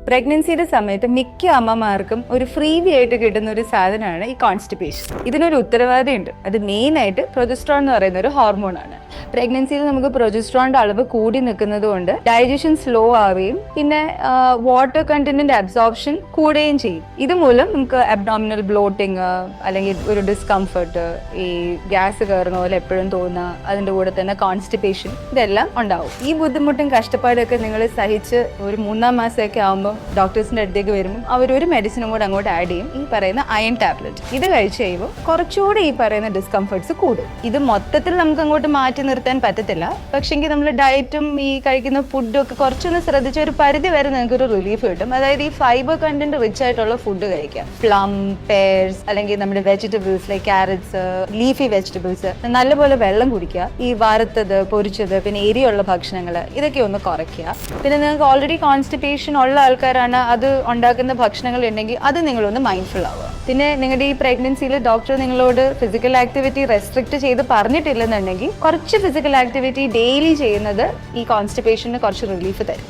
പ്രഗ്നൻസിയുടെ സമയത്ത് മിക്ക അമ്മമാർക്കും ഒരു ഫ്രീബി ആയിട്ട് കിട്ടുന്ന ഒരു സാധനമാണ് ഈ കോൺസ്റ്റിപ്പേഷൻ. ഇതിനൊരു ഉത്തരവാദിയുണ്ട്. അത് മെയിനായിട്ട് പ്രൊജസ്ട്രോൺ എന്ന് പറയുന്ന ഒരു ഹോർമോണാണ്. പ്രഗ്നൻസിയിൽ നമുക്ക് പ്രൊജസ്ട്രോണിന്റെ അളവ് കൂടി നിൽക്കുന്നത് കൊണ്ട് ഡൈജഷൻ സ്ലോ ആവുകയും പിന്നെ വാട്ടർ കണ്ടന്റിന്റെ അബ്സോർപ്ഷൻ കൂടുകയും ചെയ്യും. ഇതുമൂലം നമുക്ക് അബ്ഡോമിനൽ ബ്ലോട്ടിങ് അല്ലെങ്കിൽ ഒരു ഡിസ്കംഫർട്ട്, ഈ ഗ്യാസ് കയറുന്ന പോലെ എപ്പോഴും തോന്നുക, അതിൻ്റെ കൂടെ തന്നെ കോൺസ്റ്റിപ്പേഷൻ, ഇതെല്ലാം ഉണ്ടാവും. ഈ ബുദ്ധിമുട്ടും കഷ്ടപ്പാടൊക്കെ നിങ്ങൾ സഹിച്ച് ഒരു 3-ാം മാസമൊക്കെ ആകുമ്പോൾ ഡോക്ടേഴ്സിൻ്റെ അടുത്തേക്ക് വരുമ്പോൾ അവരൊരു മെഡിസിനും കൂടെ അങ്ങോട്ട് ആഡ് ചെയ്യും, ഈ പറയുന്ന അയൺ ടാബ്ലറ്റ്. ഇത് കഴിച്ച് കഴിയുമ്പോൾ കുറച്ചുകൂടി ഈ പറയുന്ന ഡിസ്കംഫർട്ട്സ് കൂടും. ഇത് മൊത്തത്തിൽ നമുക്ക് അങ്ങോട്ട് മാറ്റി നിർത്താൻ പറ്റത്തില്ല. പക്ഷെങ്കിൽ നമ്മൾ ഡയറ്റും ഈ കഴിക്കുന്ന ഫുഡും ഒക്കെ കുറച്ചൊന്ന് ശ്രദ്ധിച്ച ഒരു പരിധി വരെ നിങ്ങൾക്കൊരു റിലീഫ് കിട്ടും. അതായത് ഈ ഫൈബർ കണ്ടന്റ് റിച്ച് ആയിട്ടുള്ള ഫുഡ് കഴിക്കുക. പ്ലം, പേഴ്സ്, അല്ലെങ്കിൽ നമ്മുടെ vegetables like carrots, leafy vegetables, നല്ലപോലെ വെള്ളം കുടിക്കുക. ഈ വറുത്തത്, പൊരിച്ചത്, പിന്നെ എരിയുള്ള ഭക്ഷണങ്ങൾ, ഇതൊക്കെ ഒന്ന് കുറയ്ക്കുക. പിന്നെ നിങ്ങൾക്ക് ഓൾറെഡി കോൺസ്റ്റിപ്പേഷൻ ഉള്ള ആൾക്കാരാണ്, അത് ഉണ്ടാക്കുന്ന ഭക്ഷണങ്ങൾ ഉണ്ടെങ്കിൽ അത് നിങ്ങളൊന്ന് മൈൻഡ്ഫുൾ ആവുക. പിന്നെ നിങ്ങളുടെ ഈ പ്രഗ്നൻസിയിൽ ഡോക്ടർ നിങ്ങളോട് ഫിസിക്കൽ ആക്ടിവിറ്റി റെസ്ട്രിക്റ്റ് ചെയ്ത് പറഞ്ഞിട്ടില്ലെന്നുണ്ടെങ്കിൽ കുറച്ച് ഫിസിക്കൽ ആക്ടിവിറ്റി ഡെയിലി ചെയ്യുന്നത് ഈ കോൺസ്റ്റിപ്പേഷന് കുറച്ച് റിലീഫ് തരും.